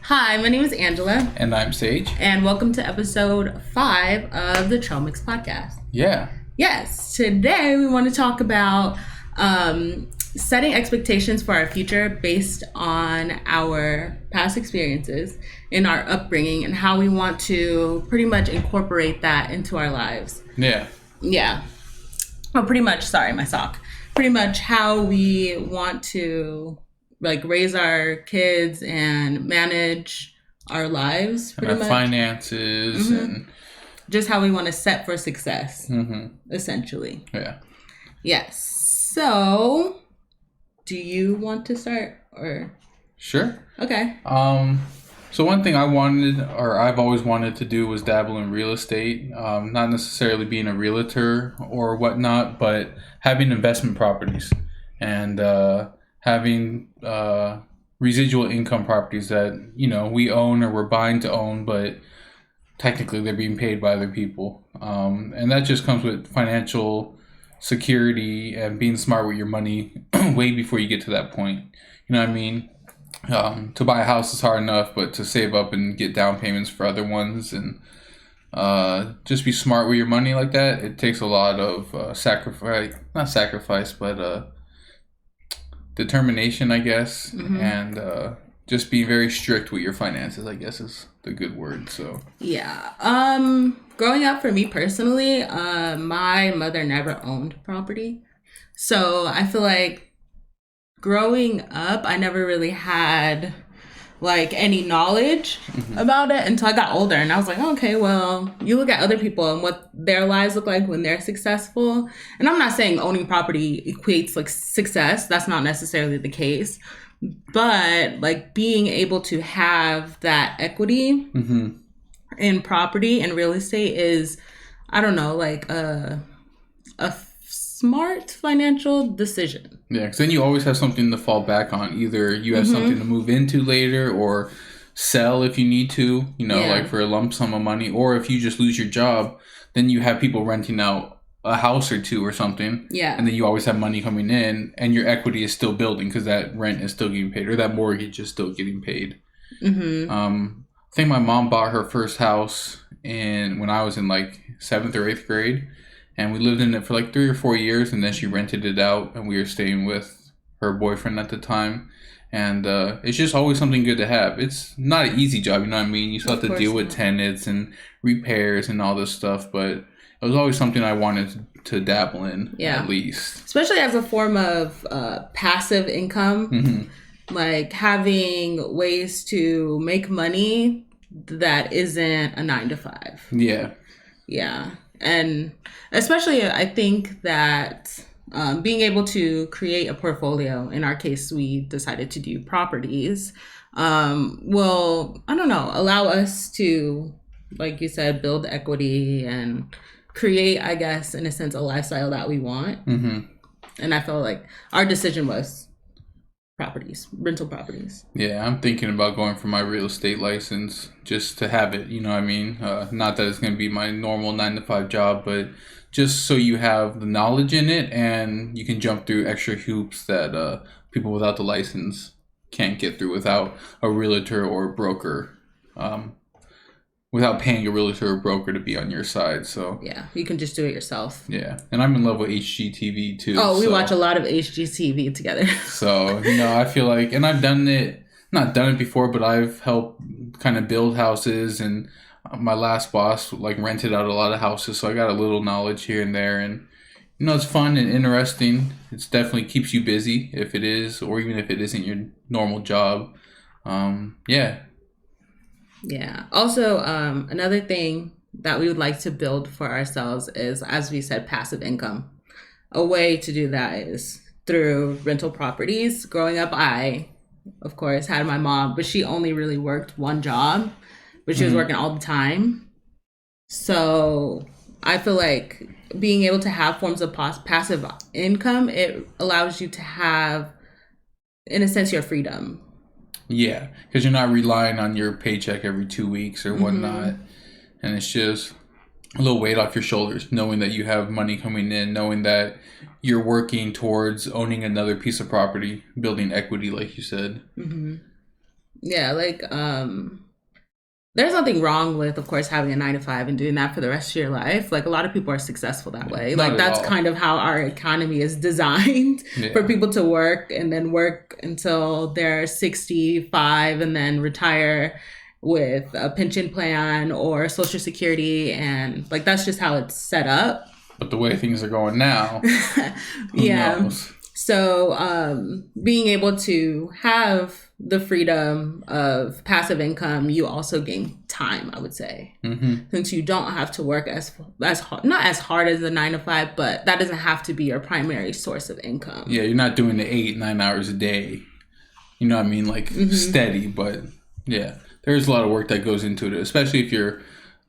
Hi, my name is Angela. And I'm Sage. And welcome to episode 5 of the TrailMixed podcast. Yeah. Yes, today we want to talk about setting expectations for our future based on our past experiences in our upbringing and how we want to pretty much incorporate that into our lives. Yeah. Yeah. Oh, pretty much, sorry, my sock. Pretty much how we want to raise our kids and manage our lives, pretty and our much. Finances and Just how we want to set for success, essentially. Yeah. Yes. So, do you want to start or? Sure. Okay. So one thing I've always wanted to do was dabble in real estate. Not necessarily being a realtor or whatnot, but having investment properties and having residual income properties that, we own or we're buying to own, but technically they're being paid by other people. And that just comes with financial security and being smart with your money way before you get to that point. You know what I mean? To buy a house is hard enough, but to save up and get down payments for other ones and just be smart with your money like that, it takes a lot of determination, I guess, and just being very strict with your finances, I guess is the good word. So yeah. Growing up for me personally, my mother never owned property. So I feel like growing up, I never really had any knowledge about it until I got older. And I was like, okay, well, you look at other people and what their lives look like when they're successful. And I'm not saying owning property equates success. That's not necessarily the case. But being able to have that equity in property and real estate is, I don't know, a smart financial decision. Yeah, because then you always have something to fall back on. Either you have something to move into later or sell if you need to, for a lump sum of money. Or if you just lose your job, then you have people renting out a house or two or something. Yeah. And then you always have money coming in and your equity is still building because that rent is still getting paid or that mortgage is still getting paid. I think my mom bought her first house when I was in 7th or 8th grade. And we lived in it for 3 or 4 years, and then she rented it out, and we were staying with her boyfriend at the time. And it's just always something good to have. It's not an easy job, you know what I mean? You still have to deal with tenants and repairs and all this stuff, but it was always something I wanted to dabble in, at least. Especially as a form of passive income, having ways to make money that isn't a 9-to-5. Yeah. Yeah. And especially, I think that being able to create a portfolio, in our case, we decided to do properties, will, allow us to, like you said, build equity and create, I guess, in a sense, a lifestyle that we want. And I felt like our decision was rental properties. Yeah, I'm thinking about going for my real estate license just to have it, you know what I mean? Not that it's going to be my normal 9-to-5 job, but just so you have the knowledge in it and you can jump through extra hoops that people without the license can't get through without a realtor or a broker, without paying a realtor or broker to be on your side. So yeah, you can just do it yourself. Yeah, and I'm in love with HGTV too. Oh, we watch a lot of HGTV together. So, I feel like, and I've not done it before, but I've helped kind of build houses, and my last boss rented out a lot of houses, so I got a little knowledge here and there, and it's fun and interesting. It definitely keeps you busy if it is, or even if it isn't your normal job. Yeah. Yeah. Also, another thing that we would like to build for ourselves is, as we said, passive income. A way to do that is through rental properties. Growing up, I, of course, had my mom, but she only really worked one job, but she was working all the time. So I feel like being able to have forms of passive income, it allows you to have, in a sense, your freedom. Yeah, because you're not relying on your paycheck every 2 weeks or whatnot. And it's just a little weight off your shoulders, knowing that you have money coming in, knowing that you're working towards owning another piece of property, building equity, like you said. Yeah, like there's nothing wrong with, of course, having a 9 to 5 and doing that for the rest of your life. Like a lot of people are successful that Yeah, way. not Like at that's all. kind of how our economy is designed for Yeah. people to work and then work until they're 65 and then retire with a pension plan or social security. And like that's just how it's set up. But the way things are going now, who Yeah. knows? So, being able to have the freedom of passive income, you also gain time, I would say, since you don't have to work as hard, not as hard as the 9 to 5, but that doesn't have to be your primary source of income. Yeah, you're not doing the 8, 9 hours a day. You know what I mean? Like steady, but yeah, there's a lot of work that goes into it, especially if you're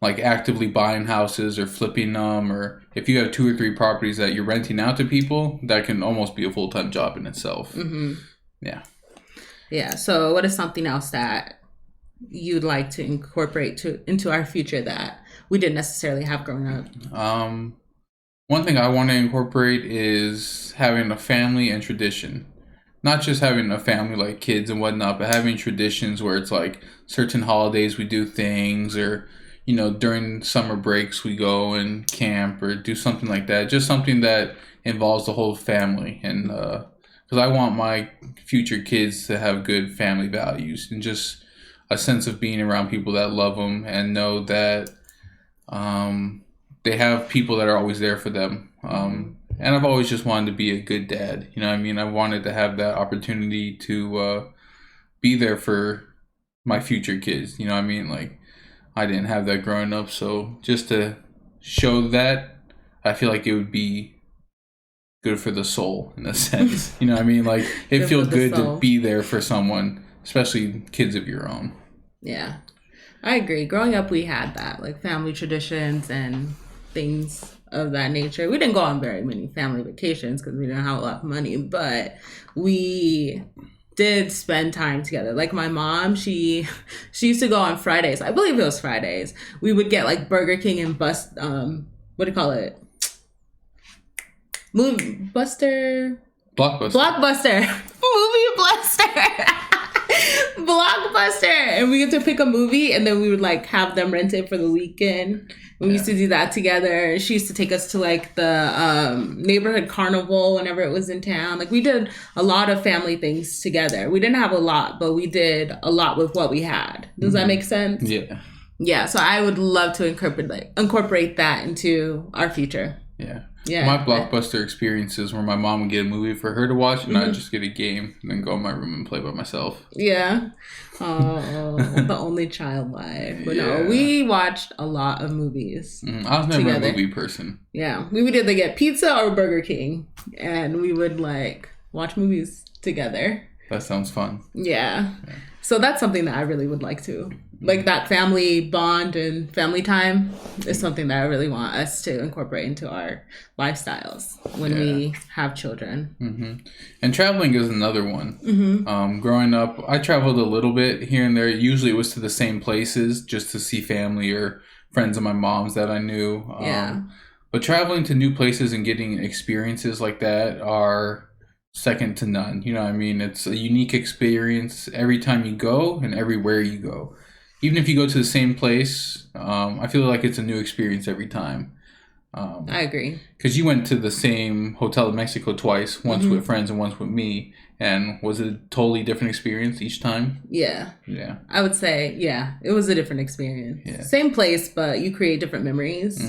like actively buying houses or flipping them, or if you have 2 or 3 properties that you're renting out to people, that can almost be a full-time job in itself. Yeah. Yeah. So, what is something else that you'd like to incorporate into our future that we didn't necessarily have growing up? One thing I want to incorporate is having a family and tradition. Not just having a family like kids and whatnot, but having traditions where it's like certain holidays we do things, or during summer breaks we go and camp or do something like that. Just something that involves the whole family, and because I want my future kids to have good family values and just a sense of being around people that love them and know that they have people that are always there for them. And I've always just wanted to be a good dad. You know what I mean? I wanted to have that opportunity to be there for my future kids. You know what I mean? Like, I didn't have that growing up. So just to show that, I feel like it would be good for the soul in a sense. You know what I mean? Like, it Good feels for the good to soul. be there for someone, especially kids of your own. Yeah, I agree. Growing up, we had that, like family traditions and things of that nature. We didn't go on very many family vacations because we didn't have a lot of money, but we did spend time together. Like my mom, she used to go on Fridays. I believe it was Fridays. We would get like Burger King and what do you call it? Movie Buster. Blockbuster. Movie Buster. Blockbuster. And we get to pick a movie and then we would like have them rent it for the weekend. We used to do that together. She used to take us to like the neighborhood carnival whenever it was in town. Like we did a lot of family things together. We didn't have a lot, but we did a lot with what we had. Does that make sense? Yeah. Yeah. So I would love to incorporate that into our future. Yeah. Yeah. My Blockbuster experiences where my mom would get a movie for her to watch and I'd just get a game and then go in my room and play by myself. Yeah. Oh, the only child life. But no, Yeah. we watched a lot of movies. I was never together. a movie person. Yeah. We would either get pizza or Burger King and we would like watch movies together. That sounds fun. Yeah. So that's something that I really would like to. Like that family bond and family time is something that I really want us to incorporate into our lifestyles when we have children. And traveling is another one. Growing up, I traveled a little bit here and there. Usually it was to the same places just to see family or friends of my mom's that I knew. But traveling to new places and getting experiences like that are second to none. You know what I mean? It's a unique experience every time you go and everywhere you go. Even if you go to the same place, I feel like it's a new experience every time. I agree. Because you went to the same hotel in Mexico twice, once with friends and once with me. And was it a totally different experience each time? Yeah. Yeah. I would say, yeah, it was a different experience. Yeah. Same place, but you create different memories.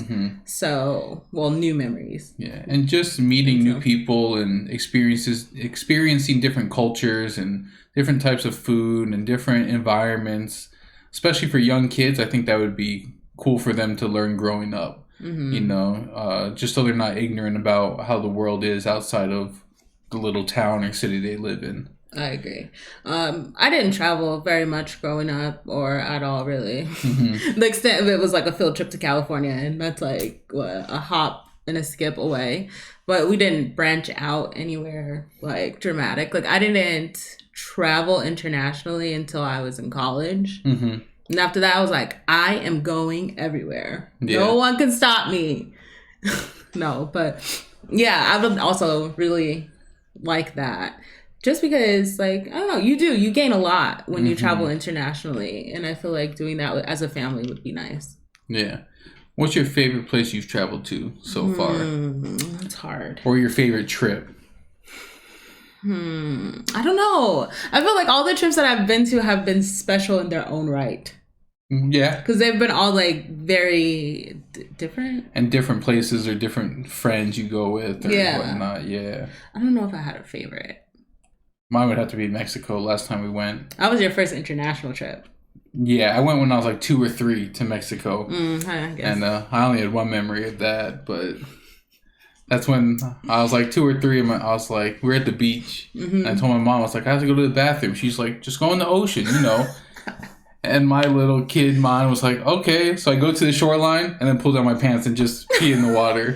So, well, new memories. Yeah. And just meeting new people and experiencing different cultures and different types of food and different environments. Especially for young kids, I think that would be cool for them to learn growing up. Just so they're not ignorant about how the world is outside of the little town or city they live in. I agree. I didn't travel very much growing up or at all, really. The extent of it was like a field trip to California, and that's like a hop and a skip away. But we didn't branch out anywhere like dramatic. Like I didn't travel internationally until I was in college. And after that, I was like, I am going everywhere. Yeah. No one can stop me. No, but yeah, I would also really like that. Just because, like, I don't know, you gain a lot when you travel Mm-hmm. internationally. And I feel like doing that as a family would be nice. Yeah. What's your favorite place you've traveled to so far? It's hard. Or your favorite trip? I don't know. I feel like all the trips that I've been to have been special in their own right. Yeah. Because they've been all, like, very different. And different places or different friends you go with or whatnot. Yeah. I don't know if I had a favorite. Mine would have to be Mexico last time we went. That was your first international trip. Yeah, I went when I was like 2 or 3 to Mexico. I guess. And I only had one memory of that, but that's when I was like 2 or 3 and I was like, we're at the beach. And I told my mom, I was like, I have to go to the bathroom. She's like, just go in the ocean, you know. And my little kid mind was like, okay. So I go to the shoreline and then pull down my pants and just pee in the water.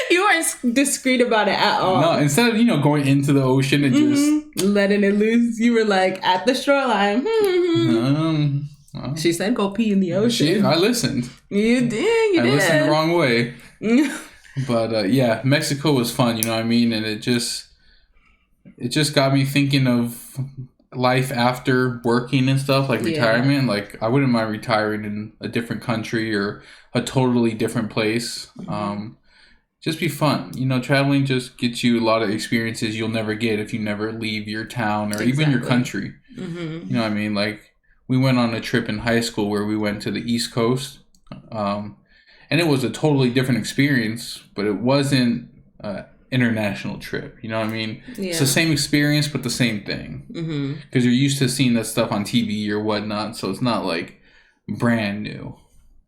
You weren't discreet about it at all. No, instead of, going into the ocean and just... letting it loose, you were like, at the shoreline. Well, She said, go pee in the ocean. I listened. You did. I listened the wrong way. But yeah, Mexico was fun, you know what I mean? And it just got me thinking of life after working and stuff, like retirement. Like, I wouldn't mind retiring in a different country or a totally different place. Just be fun. Traveling just gets you a lot of experiences you'll never get if you never leave your town or even your country. You know what I mean? Like, we went on a trip in high school where we went to the East Coast. And it was a totally different experience, but it wasn't an international trip. You know what I mean? Yeah. It's the same experience, but the same thing. Because you're used to seeing that stuff on TV or whatnot, so it's not like brand new.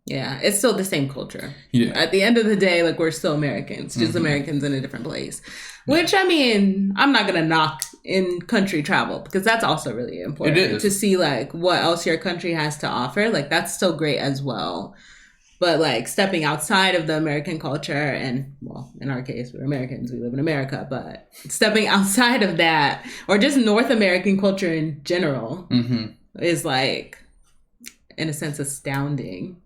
Yeah, it's still the same culture. Yeah. At the end of the day, like, we're still Americans, just Americans in a different place. Which, I mean, I'm not going to knock in country travel because that's also really important. It is. To see, like, what else your country has to offer. Like, that's still great as well. But, like, stepping outside of the American culture and, well, in our case, we're Americans. We live in America. But stepping outside of that or just North American culture in general is, like, in a sense, astounding.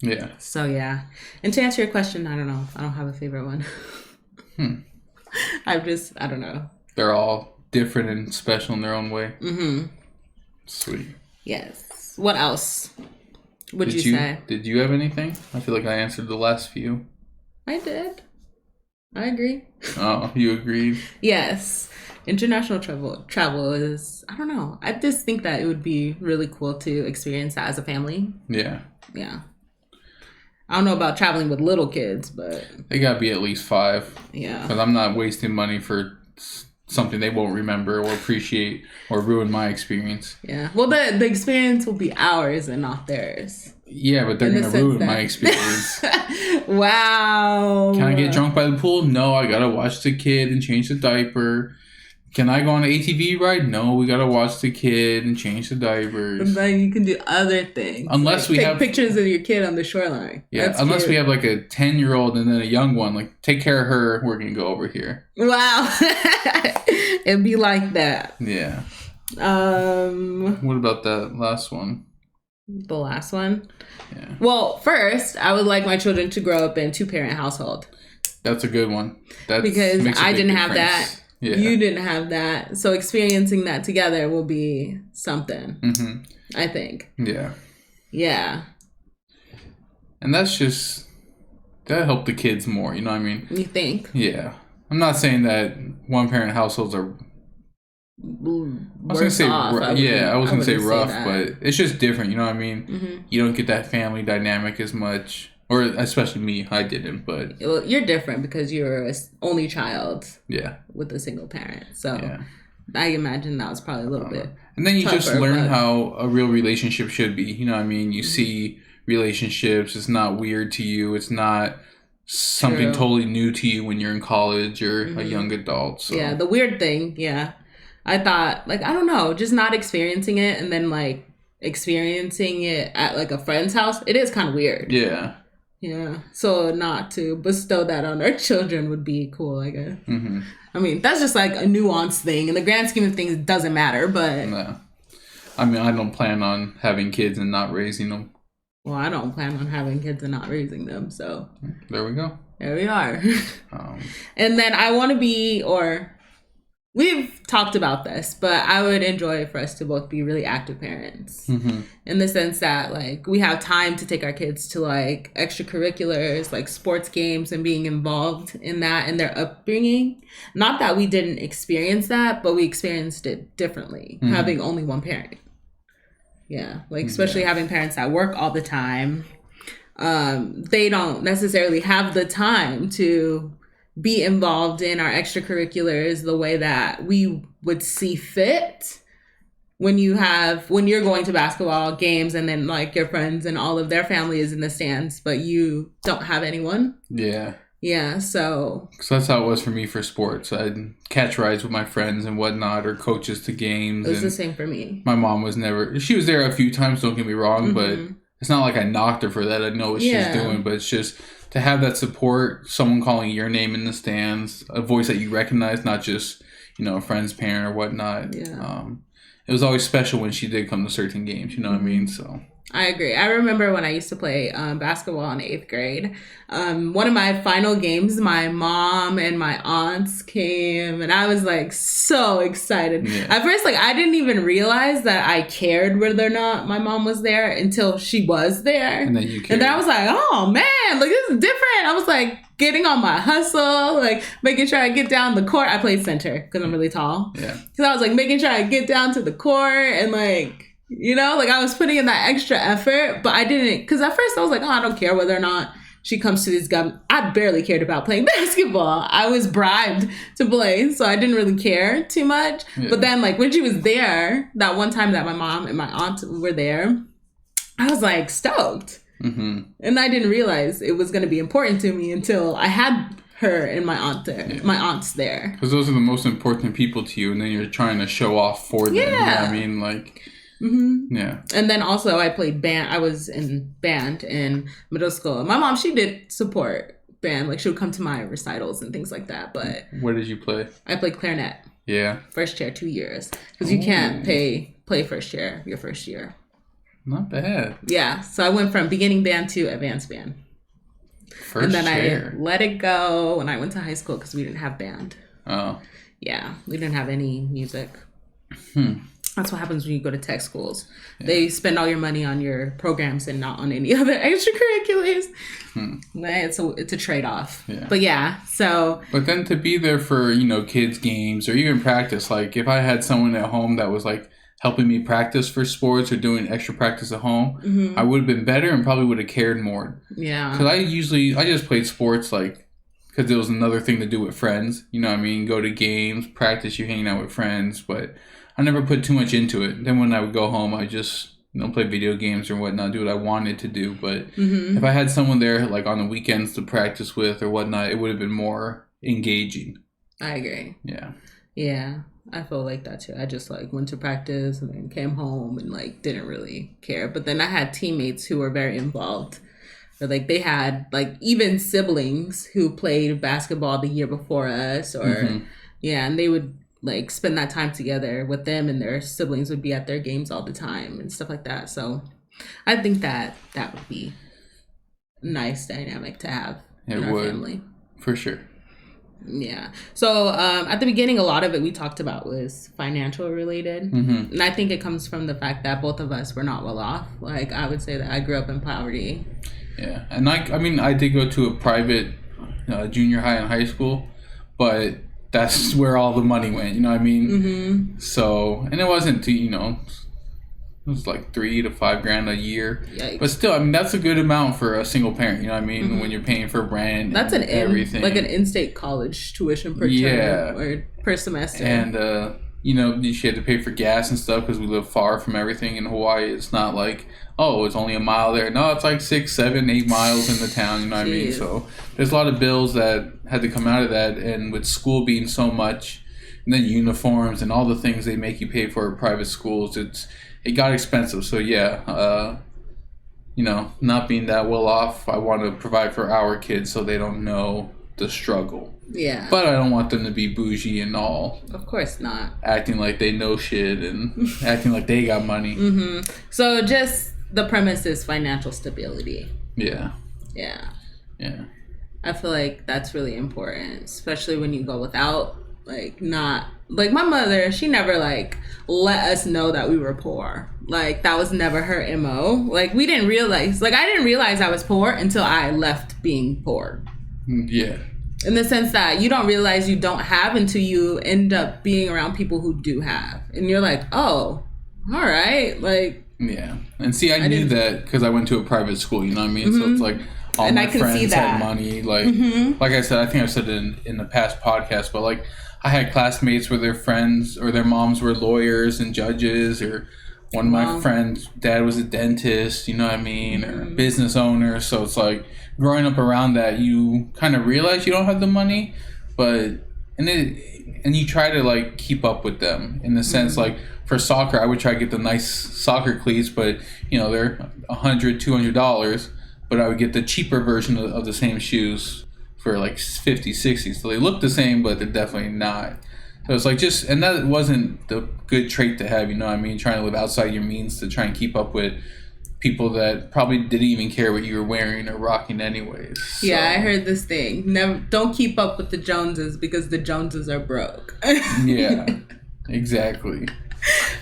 Yeah. So, yeah. And to answer your question, I don't know. I don't have a favorite one. I don't know. They're all different and special in their own way. Sweet. Yes. What else would you say? Did you have anything? I feel like I answered the last few. I did. I agree. Oh, you agreed? Yes. International travel is, I don't know. I just think that it would be really cool to experience that as a family. Yeah. Yeah. I don't know about traveling with little kids, but... They gotta be at least 5. Yeah. Because I'm not wasting money for something they won't remember or appreciate or ruin my experience. Yeah. Well, the experience will be ours and not theirs. Yeah, but they're going to ruin my experience. Wow. Can I get drunk by the pool? No, I got to watch the kid and change the diaper. Can I go on an ATV ride? No, we got to watch the kid and change the diapers. And then you can do other things. Unless like we have pictures of your kid on the shoreline. Yeah, That's unless cute. we have like a 10-year-old and then a young one. Like, take care of her. We're going to go over here. Wow. It'd be like that. Yeah. What about that last one? The last one? Yeah. Well, first, I would like my children to grow up in 2-parent household. That's a good one. Because I didn't have that. Yeah. You didn't have that. So experiencing that together will be something. I think. Yeah. Yeah. And that'll help the kids more, you know what I mean? You think? Yeah. I'm not saying that 1-parent households are... I was going to say rough, but it's just different, you know what I mean? You don't get that family dynamic as much. Or especially me, I didn't, but... Well, you're different because you're an only child. Yeah. With a single parent. So I imagine that was probably a little bit And then you tougher, just learn how a real relationship should be. You know what I mean? You see relationships. It's not weird to you. It's not something totally new to you when you're in college or a young adult. So. Yeah, the weird thing, I thought, like, I don't know, just not experiencing it and then, like, experiencing it at, like, a friend's house, it is kind of weird. Yeah. Yeah. So not to bestow that on our children would be cool, I guess. I mean, that's just, like, a nuanced thing. In the grand scheme of things, it doesn't matter, but... No. I mean, I don't plan on having kids and not raising them. Well, I don't plan on having kids and not raising them, so... There we go. There we are. And then I want to be, or we've talked about this, but I would enjoy for us to both be really active parents in the sense that like we have time to take our kids to like extracurriculars, like sports games and being involved in that and their upbringing. Not that we didn't experience that, but we experienced it differently, having only one parent. Yeah, like especially having parents that work all the time. They don't necessarily have the time to be involved in our extracurriculars the way that we would see fit when you're going to basketball games and then like your friends and all of their family is in the stands, but you don't have anyone. Yeah, so that's how it was for me for sports. I'd catch rides with my friends and whatnot, or coaches to games. It was the same for me. My mom was she was there a few times, don't get me wrong, but it's not like I knocked her for that. I know what she's doing, but it's just to have that support, someone calling your name in the stands, a voice that you recognize, not just, a friend's parent or whatnot. Yeah. It was always special when she did come to certain games, you know what I mean? So I agree. I remember when I used to play basketball in 8th grade. One of my final games, my mom and my aunts came, and I was like so excited. Yeah. At first, like I didn't even realize that I cared whether or not my mom was there until she was there. And then you cared. And then I was like, oh man, like this is different. I was like getting on my hustle, like making sure I get down the court. I played center because I'm really tall. Yeah. Because I was like making sure I get down to the court and like, like I was putting in that extra effort, but I didn't, because at first I was like, oh, I don't care whether or not she comes to these games. I barely cared about playing basketball. I was bribed to play, so I didn't really care too much. Yeah. But then like when she was there, that one time that my mom and my aunt were there, I was like stoked. And I didn't realize it was going to be important to me until I had her and my aunt there. Yeah. My aunt's there. Because those are the most important people to you, and then you're trying to show off for them. Yeah. You know what I mean? Like... Yeah. And then also I played band. I was in band in middle school. My mom, she did support band. Like she would come to my recitals and things like that. But what did you play? I played clarinet. Yeah. First chair, 2 years. Because you can't play first chair your first year. Not bad. Yeah. So I went from beginning band to advanced band. First chair. And then I let it go when I went to high school because we didn't have band. Oh. Yeah. We didn't have any music. That's what happens when you go to tech schools. Yeah. They spend all your money on your programs and not on any other extracurriculars. It's a trade-off. Yeah. But yeah, so... But then to be there for, kids' games or even practice, like if I had someone at home that was like helping me practice for sports or doing extra practice at home, I would have been better and probably would have cared more. Yeah. Because I just played sports like... Because it was another thing to do with friends. You know what I mean? Go to games, practice, you're hanging out with friends, but... I never put too much into it. Then when I would go home, I just, play video games or whatnot, do what I wanted to do. But if I had someone there, like on the weekends to practice with or whatnot, it would have been more engaging. I agree. Yeah. Yeah. I feel like that too. I just like went to practice and then came home and like didn't really care. But then I had teammates who were very involved. Or like they had like even siblings who played basketball the year before us or and they would like spend that time together with them, and their siblings would be at their games all the time and stuff like that. So I think that would be a nice dynamic to have in our family. For sure. Yeah. So at the beginning, a lot of it we talked about was financial related. And I think it comes from the fact that both of us were not well off. Like I would say that I grew up in poverty. Yeah. And I did go to a private junior high and high school, but that's where all the money went, you know what I mean? So, and it wasn't, it was like $3,000 to $5,000 a year. Yikes. But still, that's a good amount for a single parent, you know what I mean? When you're paying for rent, that's and everything. Like an in-state college tuition per term or per semester. And, she had to pay for gas and stuff because we live far from everything in Hawaii. It's not like, it's only a mile there. No, it's like 6, 7, 8 miles in the town, you know what I mean? So there's a lot of bills that had to come out of that. And with school being so much, and then uniforms and all the things they make you pay for at private schools, it got expensive. So not being that well off, I want to provide for our kids so they don't know the struggle. Yeah. But I don't want them to be bougie and all. Of course not. Acting like they know shit and acting like they got money. So just the premise is financial stability. Yeah. Yeah. Yeah. I feel like that's really important, especially when you go without Like, not like my mother, she never like let us know that we were poor. Like, that was never her MO. Like, we didn't realize, like, I didn't realize I was poor until I left being poor. Yeah. In the sense that you don't realize you don't have until you end up being around people who do have. And you're like, oh, all right. Like, yeah. And see, I knew that because I went to a private school, you know what I mean? So it's like all my friends had money. Like, like I said, I think I've said it in the past podcast, but like I had classmates where their friends or their moms were lawyers and judges, or one of my friends' dad was a dentist, you know what I mean, or a business owner. So it's like growing up around that, you kind of realize you don't have the money, but and you try to like keep up with them in the sense like for soccer, I would try to get the nice soccer cleats, but you know they're $100-$200, but I would get the cheaper version of the same shoes for like 50, 60. So they look the same, but they're definitely not. So it's like just, and that wasn't the good trait to have, you know what I mean? Trying to live outside your means to try and keep up with people that probably didn't even care what you were wearing or rocking anyways. So. Yeah, I heard this thing. Never, don't keep up with the Joneses because the Joneses are broke. Yeah, exactly.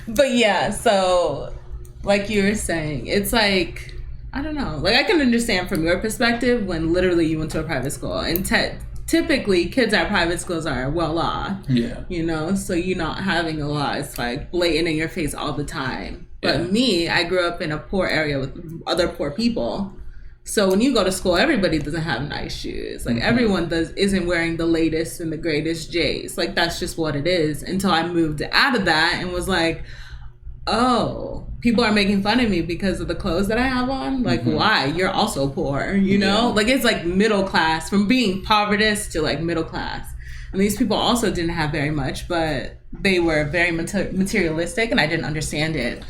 But yeah, so like you were saying, it's like, I don't know. Like, I can understand from your perspective when literally you went to a private school. And typically, kids at private schools are well off. Yeah. You know? So you not having a lot. It's like blatant in your face all the time. But me, I grew up in a poor area with other poor people. So when you go to school, everybody doesn't have nice shoes. Like, everyone isn't wearing the latest and the greatest J's. Like, that's just what it is. Until I moved out of that and was like, oh, people are making fun of me because of the clothes that I have on. Like, why? You're also poor, you know? Like, it's like middle class, from being poverty to like middle class. And these people also didn't have very much, but they were very materialistic, and I didn't understand it.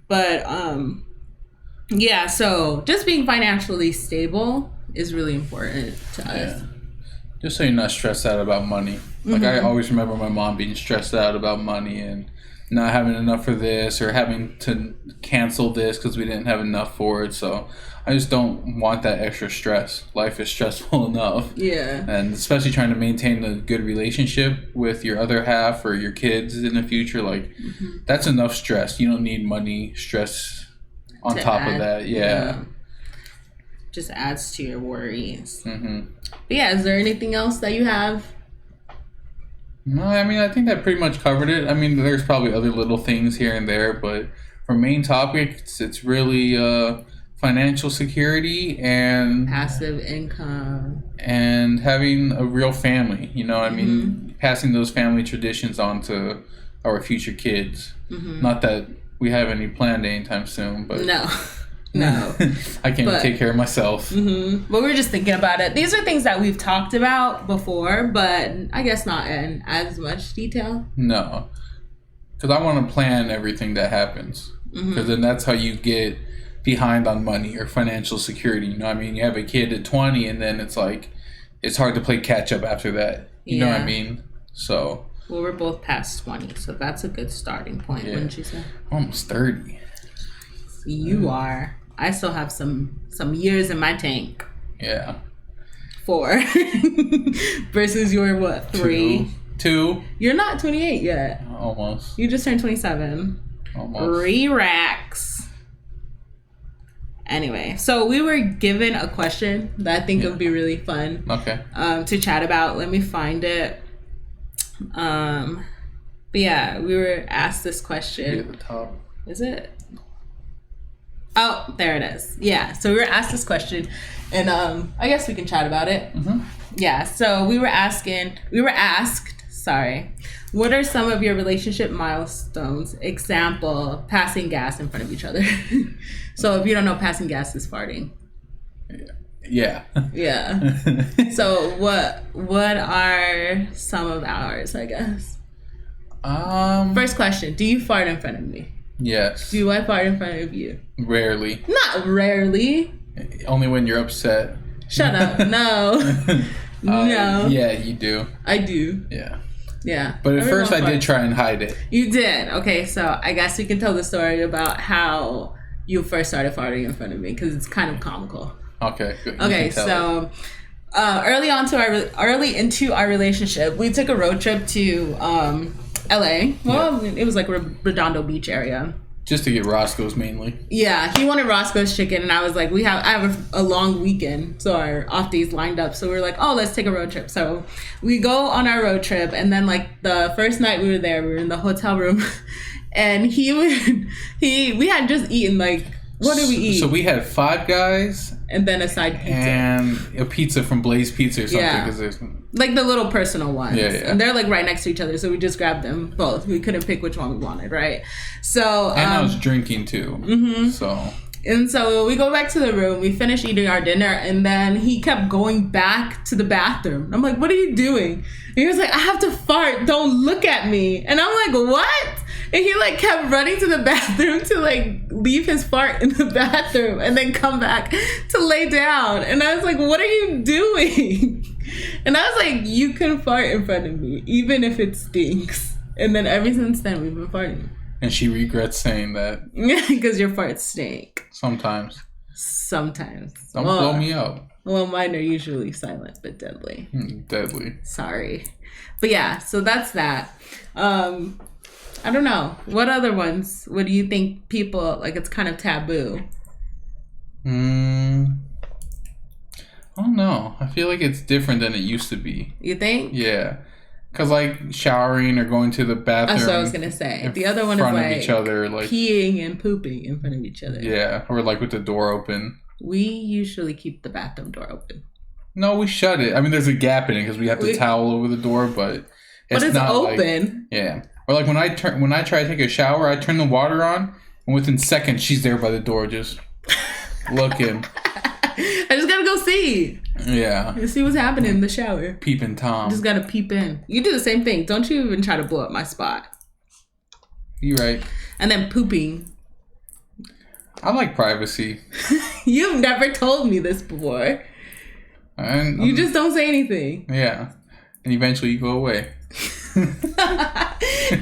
But yeah, so just being financially stable is really important to us. Just so you're not stressed out about money. Like, I always remember my mom being stressed out about money and not having enough for this, or having to cancel this because we didn't have enough for it. So I just don't want that extra stress. Life is stressful enough. Yeah. And especially trying to maintain a good relationship with your other half or your kids in the future. Like, that's enough stress. You don't need money stress on top of that. Yeah. Just adds to your worries. But yeah, is there anything else that you have? No, I mean, I think that pretty much covered it. I mean, there's probably other little things here and there, but for main topics, it's really financial security and passive income and having a real family. You know, I mean, passing those family traditions on to our future kids. Not that we have any planned anytime soon, but no, I can't even take care of myself. But we're just thinking about it. These are things that we've talked about before, but I guess not in as much detail. No, because I want to plan everything that happens. Because then that's how you get behind on money or financial security. You know what I mean? You have a kid at 20, and then it's like, it's hard to play catch up after that. You know what I mean? So. Well, we're both past 20, so that's a good starting point, wouldn't you say? Almost 30. You are. I still have some years in my tank. Yeah. 4. Versus your what? 3? 2. You're not 28 yet. Almost. You just turned 27. Almost. 3 racks. Anyway, so we were given a question that I think would be really fun. To chat about. Let me find it. But yeah, we were asked this question. At the top. Is it? Oh, there it is. Yeah. So we were asked this question, and I guess we can chat about it. Yeah. So we were asked, what are some of your relationship milestones? Example, passing gas in front of each other. So if you don't know, passing gas is farting. Yeah. So what are some of ours, I guess? First question, do you fart in front of me? Yes. Do I fart in front of you? Rarely. Not rarely. Only when you're upset. Shut up. No. No. Yeah, you do. I do. Yeah. But at first I did try and hide it. You did? Okay, so I guess you can tell the story about how you first started farting in front of me, because it's kind of comical. Okay, good. Okay, so Early into our relationship, we took a road trip to LA. Well, it was like Redondo Beach area. Just to get Roscoe's mainly. Yeah, he wanted Roscoe's chicken, and I was like, I have a long weekend, so our off days lined up. So we were like, oh, let's take a road trip. So we go on our road trip, and then like the first night we were there, we were in the hotel room, and we had just eaten like, what did we eat? So we had Five Guys and then a side pizza and a pizza from Blaze Pizza or something. Yeah. Cause there's like the little personal ones. Yeah. And they're like right next to each other, so we just grabbed them both. We couldn't pick which one we wanted, right? So and I was drinking too. Mm-hmm. So we go back to the room, we finish eating our dinner, and then he kept going back to the bathroom. I'm like, what are you doing? And he was like, I have to fart, don't look at me. And I'm like, what? And he like kept running to the bathroom to like leave his fart in the bathroom and then come back to lay down. And I was like, what are you doing? And I was like, you can fart in front of me, even if it stinks. And then ever since then, we've been farting. And she regrets saying that. Because your farts stink. Sometimes. Don't blow me up. Well, mine are usually silent but deadly. Deadly. Sorry. But yeah, so that's that. I don't know. What other ones? What do you think people, like, it's kind of taboo? I don't know. I feel like it's different than it used to be. You think? Yeah. Because, like, showering or going to the bathroom. That's what I was going to say. The other one is, like, each other, like, peeing and pooping in front of each other. Yeah. Or, like, with the door open. We usually keep the bathroom door open. No, we shut it. I mean, there's a gap in it because we have the towel over the door, but it's not Like, open. yeah. Or, like, when I try to take a shower, I turn the water on, and within seconds, she's there by the door just looking. I just gotta go see. Yeah. You see what's happening in the shower. Peeping Tom. Just gotta peep in. You do the same thing. Don't you even try to blow up my spot. You right. And then pooping. I like privacy. You've never told me this before. And you just don't say anything. Yeah. And eventually you go away.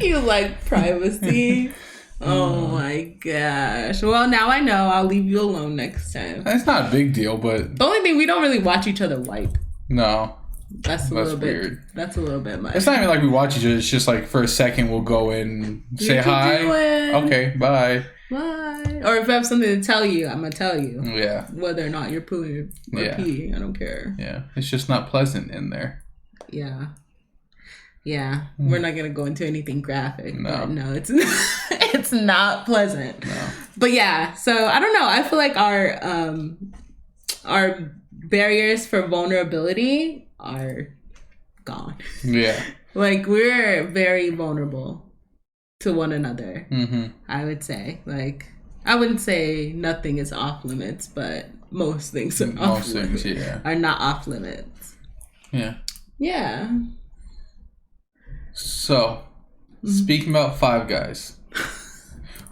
You like privacy. Oh my gosh. Well, now I know. I'll leave you alone next time. That's not a big deal, but the only thing, we don't really watch each other wipe. No. That's weird. Bit. That's a little bit much. It's not even like we watch each other. It's just like for a second we'll go in, say hi. Okay, bye. Bye. Or if I have something to tell you, I'm gonna tell you. Yeah. Whether or not you're pooing or peeing, I don't care. Yeah. It's just not pleasant in there. Yeah. Yeah, we're not gonna go into anything graphic. No, but no, it's not. It's not pleasant. No. But yeah, so I don't know. I feel like our barriers for vulnerability are gone. Yeah, like we're very vulnerable to one another. Mm-hmm. I would say, like, I wouldn't say nothing is off limits, but most things are off limits. Are not off limits. Yeah. Yeah. So, speaking about Five Guys,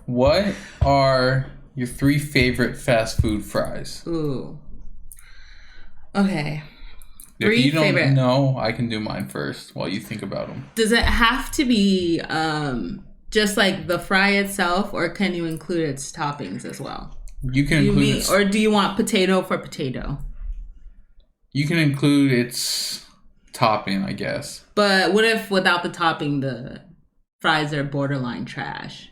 what are your 3 favorite fast food fries? Ooh. Okay. If you don't know, I can do mine first while you think about them. Does it have to be just like the fry itself, or can you include its toppings as well? You can include or do you want potato for potato? You can include its topping, I guess. But what if without the topping the fries are borderline trash?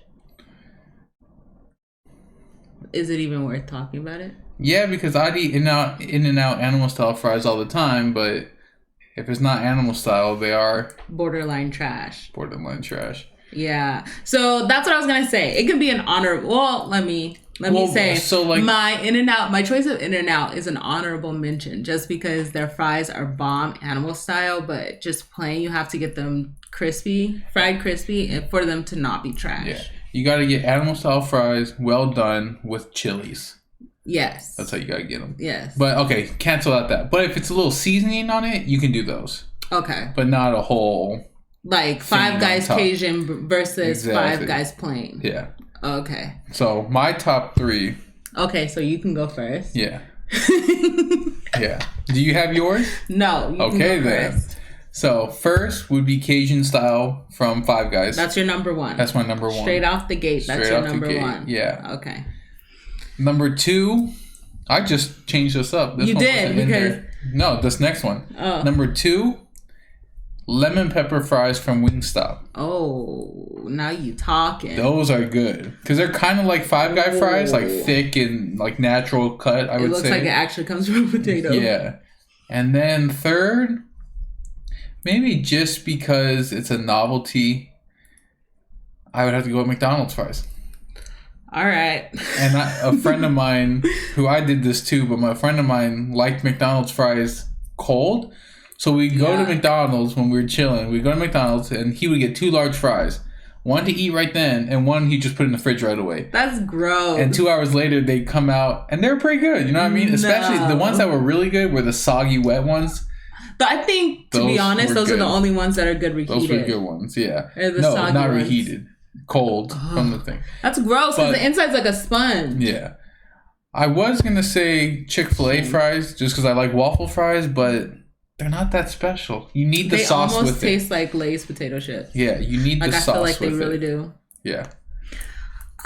Is it even worth talking about it? Yeah, because I'd eat In-N-Out animal style fries all the time, but if it's not animal style, they are borderline trash. Borderline trash. Yeah. So that's what I was gonna say. It could be an honor. Well, let me say. So like my choice of In-N-Out is an honorable mention, just because their fries are bomb animal style, but just plain you have to get them fried crispy, and for them to not be trash. Yeah. You got to get animal style fries, well done with chilies. Yes. That's how you got to get them. Yes. But okay, cancel out that. But if it's a little seasoning on it, you can do those. Okay. But not a whole. Like Five Guys Cajun versus Five Guys plain. Yeah. Okay. So my top 3. Okay, so you can go first. Yeah. Yeah. Do you have yours? No. You okay can go then. First. So first would be Cajun style from Five Guys. That's your number 1. That's my number 1. Straight off the gate. That's your number 1. Yeah. Okay. Number 2, I just changed this up. This you did because No, this next one. Oh. Number 2, lemon pepper fries from Wingstop. Oh, now you talking. Those are good because they're kind of like Five Guy fries, like thick and like natural cut. I would say it looks like it actually comes from a potato. Yeah, and then third, maybe just because it's a novelty, I would have to go with McDonald's fries. All right. And a friend of mine, who I did this too, but my friend of mine liked McDonald's fries cold. So we'd go to McDonald's when we were chilling. We'd go to McDonald's and he would get 2 large fries. One to eat right then, and one he just put in the fridge right away. That's gross. And 2 hours later, they'd come out, and they were pretty good. You know what I mean? No. Especially the ones that were really good were the soggy, wet ones. But I think, to be honest, those are the only ones that are good reheated. Those were good ones, yeah. No, not ones. Reheated. Cold from the thing. That's gross because the inside's like a sponge. Yeah. I was going to say Chick-fil-A fries just because I like waffle fries, but they're not that special. You need the sauce with it. They almost taste like Lay's potato chips. Yeah, you need the sauce with it. I feel like they really do. Yeah.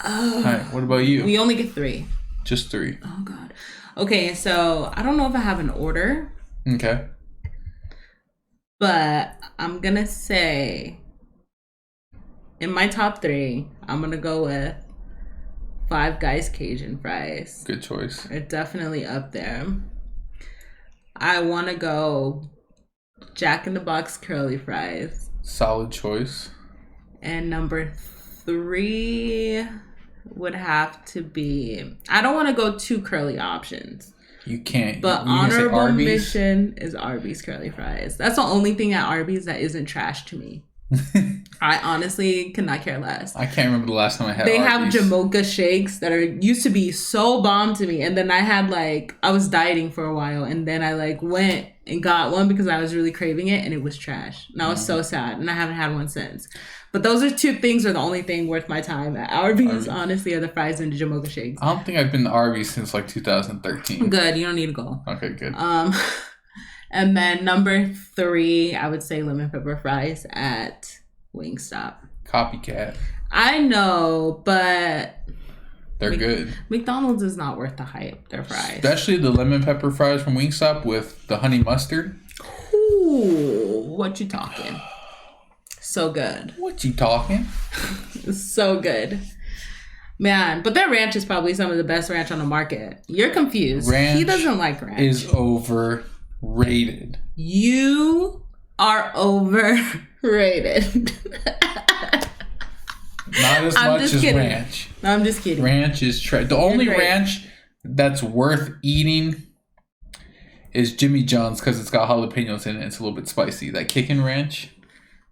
All right, what about you? We only get 3. Just 3. Oh, God. Okay, so I don't know if I have an order. Okay. But I'm going to say, in my top 3, I'm going to go with Five Guys Cajun fries. Good choice. They're definitely up there. I want to go Jack in the Box curly fries. Solid choice. And number 3 would have to be... I don't want to go 2 curly options. You can't. But honorable mention is Arby's curly fries. That's the only thing at Arby's that isn't trash to me. I honestly cannot care less. I can't remember the last time I had They Arby's. have Jamocha shakes that used to be so bomb to me. And then I was dieting for a while. And then I went and got one because I was really craving it. And it was trash. And I was so sad. And I haven't had one since. But those are 2 things are the only thing worth my time at Arby's. Honestly, are the fries and the Jamocha shakes. I don't think I've been to Arby's since 2013. Good. You don't need to go. Okay, good. And then number 3, I would say lemon pepper fries at Wingstop. Copycat. I know, but they're good. McDonald's is not worth the hype. Their fries, especially the lemon pepper fries from Wingstop with the honey mustard. Ooh, what you talking? So good. What you talking? So good. Man, but their ranch is probably some of the best ranch on the market. You're confused. He doesn't like ranch. Is overrated. You are overrated. Not as much as ranch. No, I'm just kidding. Ranch is trash. The only ranch that's worth eating is Jimmy John's because it's got jalapenos in it. It's a little bit spicy. That kickin' ranch.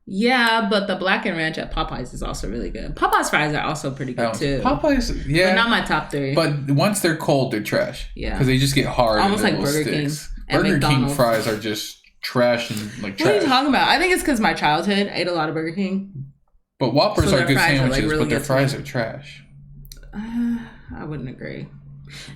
Yeah, but the blackened ranch at Popeyes is also really good. Popeyes fries are also pretty good too. Popeyes, yeah. But not my top 3. But once they're cold, they're trash. Yeah. Because they just get hard. Almost like Burger King. Burger King fries are just trash and trash. What are you talking about? I think it's because my childhood I ate a lot of Burger King. But Whoppers are good sandwiches, really but their fries are trash. I wouldn't agree.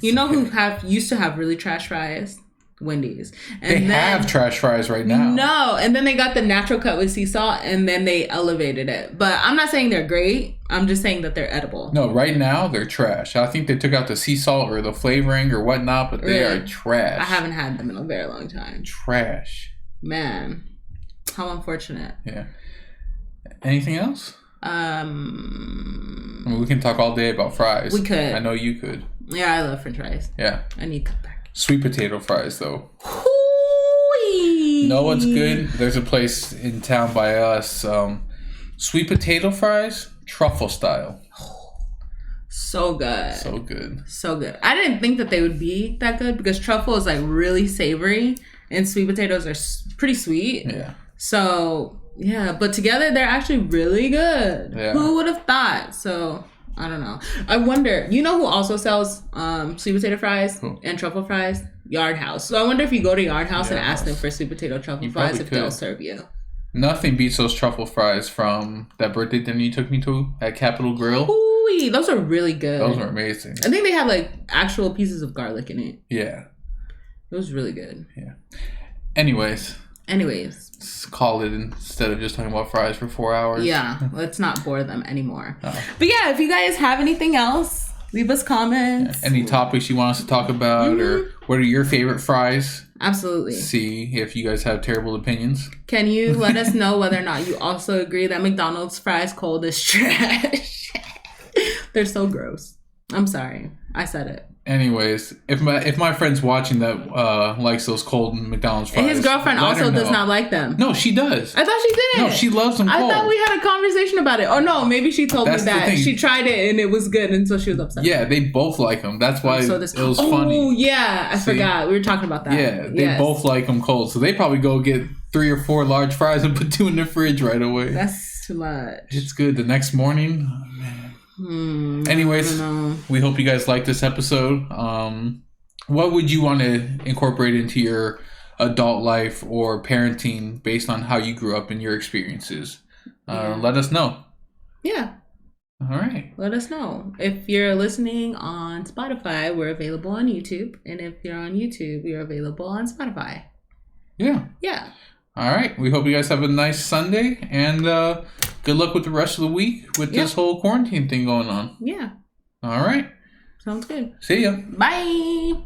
You know who used to have really trash fries? Wendy's. And they have trash fries right now. No, and then they got the natural cut with sea salt, and then they elevated it. But I'm not saying they're great. I'm just saying that they're edible. No, right now they're trash. I think they took out the sea salt or the flavoring or whatnot, but they are trash. I haven't had them in a very long time. Trash. Man, how unfortunate. Yeah. Anything else? I mean, we can talk all day about fries. We could. I know you could. Yeah, I love French fries. Yeah. I need cut back. Sweet potato fries, though. Hoo-wee. Know what's good? There's a place in town by us. Sweet potato fries, truffle style. So good. So good. So good. I didn't think that they would be that good because truffle is really savory and sweet potatoes are pretty sweet. Yeah. So, yeah. But together, they're actually really good. Yeah. Who would have thought? So... I don't know. I wonder, you know who also sells sweet potato fries and truffle fries? Yard House. So I wonder if you go to Yard House and ask them for sweet potato truffle fries, if they'll serve you. Nothing beats those truffle fries from that birthday dinner you took me to at Capitol Grill. Ooh, those are really good. Those are amazing. I think they have actual pieces of garlic in it. Yeah. It was really good. Yeah. Anyways. Let's call it instead of just talking about fries for 4 hours. Yeah, let's not bore them anymore. Oh. But yeah, if you guys have anything else Leave us comments. Any topics you want us to talk about, or what are your favorite fries? Absolutely. See if you guys have terrible opinions. Can you let us know whether or not you also agree that McDonald's fries cold is trash? They're so gross. I'm sorry. I said it. Anyways, if my friend's watching that likes those cold McDonald's fries, and his girlfriend also does not like them. No, she does. I thought she didn't. No, she loves them cold. I thought we had a conversation about it. Oh no, maybe she told me that she tried it and it was good, and so she was upset. Yeah, they both like them. That's why it was funny. Oh yeah, I forgot. We were talking about that. Yeah, they both like them cold, so they probably go get 3 or 4 large fries and put 2 in the fridge right away. That's too much. It's good. The next morning, oh, man. Anyways, we hope you guys liked this episode. What would you want to incorporate into your adult life or parenting based on how you grew up and your experiences? Let us know. Yeah. All right. Let us know. If you're listening on Spotify, we're available on YouTube. And if you're on YouTube, we're available on Spotify. Yeah. Yeah. All right. We hope you guys have a nice Sunday, and good luck with the rest of the week with this whole quarantine thing going on. Yeah. All right. Sounds good. See ya. Bye.